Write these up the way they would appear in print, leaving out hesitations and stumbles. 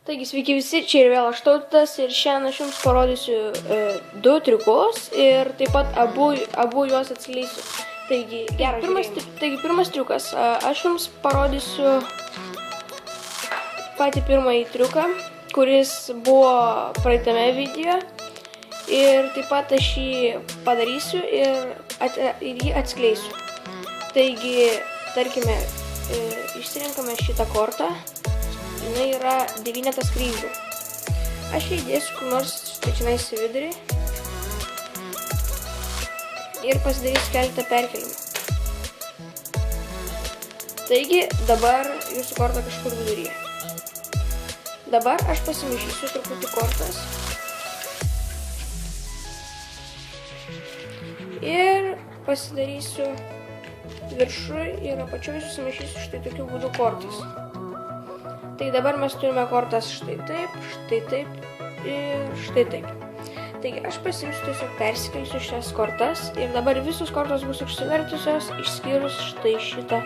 Taigi, sveiki visi, čia ir vėl aš Tautas ir šiandien aš jums parodysiu du triukus ir taip pat abu juos atskleisiu. Taigi, pirmas triukas, aš jums parodysiu patį pirmąjį triuką, kuris buvo praeitame video ir taip pat aš jį padarysiu ir jį atskleisiu. Taigi, tarkime, išsirinkame šitą kortą. Jinai yra 9 kryžių. Aš jį įdėsiu kur nors čia į vidurį ir pasidarysiu keletą perkelimų. Taigi, dabar jūsų korta kažkur viduryje. Dabar aš pasimaišysiu truputį kortas. Ir pasidarysiu viršui ir apačioj susimaišysiu štai tokiu būdu kortas. Tai dabar mes turime kortas štai taip ir štai taip. Taigi aš pasimsiu tiesiog persikelsiu šias kortas ir dabar visos kortos bus užsivertusios išskyrus štai šitą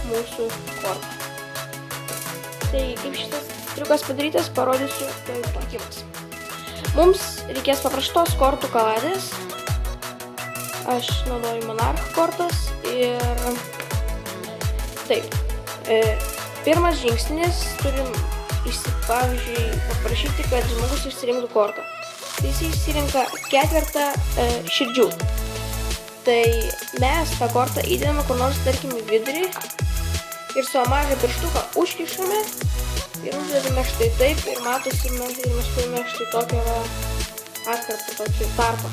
mūsų kortą. Taigi kaip šitas triukas padarytas, parodysiu pakimas. Mums reikės paprastos kortų kaladės. Aš naudoju monarch kortas ir taip. Pirmas žingsnis, turim pavyzdžiui paprašyti, kad žmogus išsirinktų kortą. Tai jis išsirinka 4 širdžių. Tai mes tą kortą įdedame kur nors, tarkim, į vidurį ir savo mažą pirštuką užkišame ir uždedame štai taip ir matosi, mes turime štai tokią atkarpą, tokį tarpą.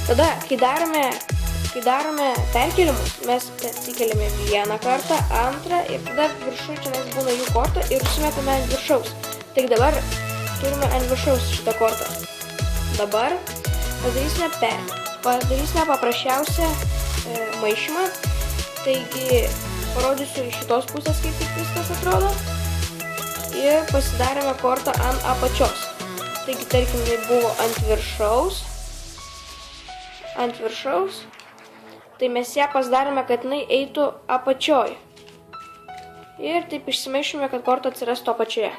Tada, kai darome perkelimus, mes atsikeliame vieną kartą, antrą ir tada viršų čia būna jų kortą ir užsimetame ant viršaus. Taigi dabar turime ant viršaus šitą kortą. Dabar padarysime paprasčiausią maišymą. Taigi parodysiu iš šitos pusės, kaip viskas atrodo. Ir pasidarėme kortą ant apačios. Taigi, tarkim, tai buvo ant viršaus. Tai mes ją pasidarėme, kad jinai eitų apačioj. Ir taip išsimaišome, kad korta atsirastų apačioje.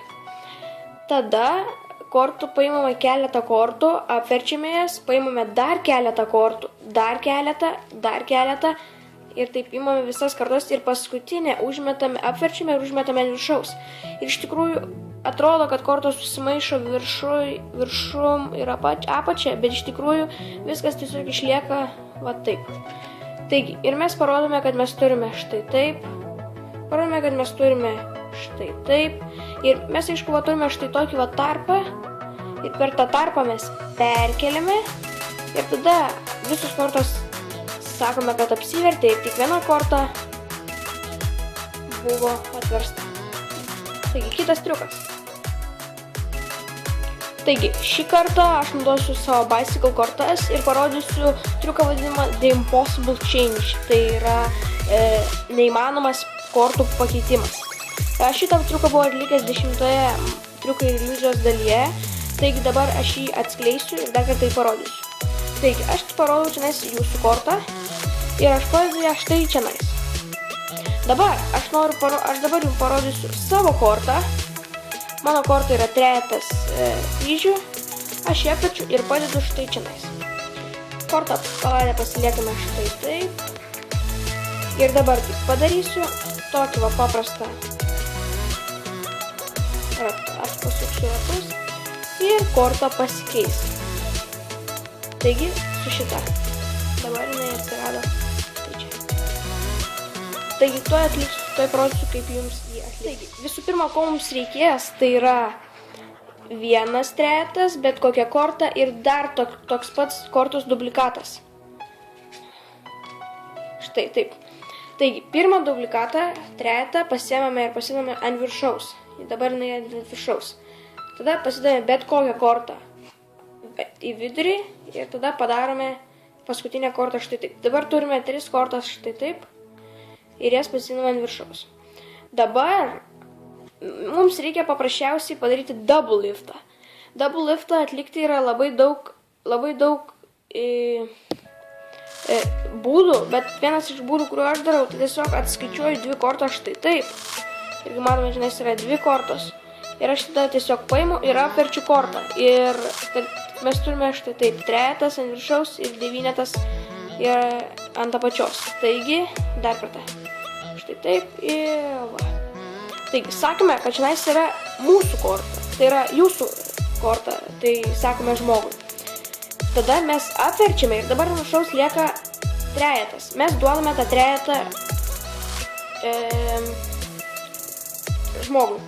Tada kortų paimame keletą kortų, apverčiame jas, paimame dar keletą kortų, dar keletą ir taip imame visas kortas ir paskutinę apverčiame ir užmetame ant viršaus. Ir iš tikrųjų atrodo, kad kortos susimaišo viršum ir apačia, bet iš tikrųjų viskas tiesiog išlieka va taip. Taigi, ir mes parodome, kad mes turime štai taip, parodome, kad mes turime štai taip, ir mes aišku turime štai tokį tarpą, ir per tą tarpą mes perkeliame, ir tada visus kortos sakome, kad apsivertė, ir tik viena korta buvo atversta. Taigi, kitas triukas. Taigi, šį kartą aš naudosiu savo bicycle kortas ir parodysiu triuką vadinamą The Impossible Change. Tai yra neįmanomas kortų pakeitimas. Šitą triuką buvo atlikęs 10-oje triukai ir iliuzijos dalyje. Taigi dabar aš jį atskleisiu ir dar kartą parodysiu. Taigi, aš parodau čianais jūsų kortą ir aš padedu ją štai čianais. Dabar aš dabar jums parodysiu savo kortą. Mano korta yra 3 kryžių, aš ją pačiu ir padedu štai čianais. Kortą kaladę pasiliekame štai taip. Ir dabar tik padarysiu tokį paprastą ratą. Aš pasuksiu ratus ir korta pasikeis. Taigi, su šita. Dabar jinai atsirado čia. Taigi, tuoj parodysiu, kaip jums jį atlikti. Taigi, visų pirma, ko mums reikės, tai yra 1/3, bet kokia korta ir dar toks pats kortos duplikatas. Štai taip. Taigi, pirmą duplikatą, 3 pasiėmame ir pasidame ant viršaus. Dabar jinai ant viršaus. Tada pasidame bet kokią kortą į vidurį ir tada padarome paskutinę kortą štai taip. Dabar turime 3 kortas štai taip. Ir jas pasidame ant viršaus. Dabar mums reikia paprasčiausiai padaryti double liftą. Double liftą atlikti yra labai daug būdų, bet vienas iš būdų, kuriuo aš darau, tai tiesiog atskaičiuoju 2 kortas štai taip. Ir matome, žinai, yra 2 kortos. Ir aš tada tiesiog paimu ir apverčiu kortą. Ir mes turime štai taip, 3 ant viršaus ir 9 ir ant apačios. Taigi, dar kartą. Štai taip ir va. Taigi, sakome, kad šiandien yra mūsų korta. Tai yra jūsų korta. Tai sakome žmogui. Tada mes apverčiame ir dabar ant viršaus lieka 3. Mes duodame tą 3 žmogui.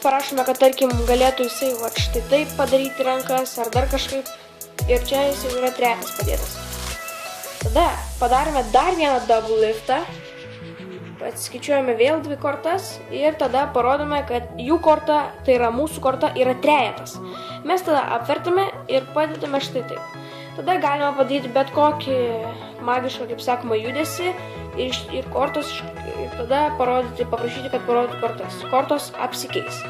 Parašome, kad tarkim galėtų jisai va štai taip padaryti rankas ar dar kažkaip. Ir čia jisai yra 3 padėtas. Tada padarome dar vieną double liftą. Atskaičiuojame vėl 2 kortas ir tada parodome, kad jų korta, tai yra mūsų korta, yra 3. Mes tada apvertame ir padedame štai taip. Tada galima padaryti bet kokį magišką, kaip sakoma, judesį ir kortos, ir tada paprašyti, kad parodytų kortas. Kortos apsikeis.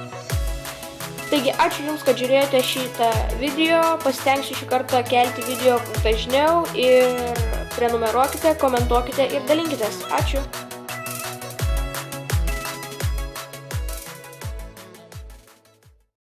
Taigi, ačiū Jums, kad žiūrėjote šitą video. Pasitengsiu šį kartą kelti video dažniau ir prenumeruokite, komentuokite ir dalinkitės. Ačiū.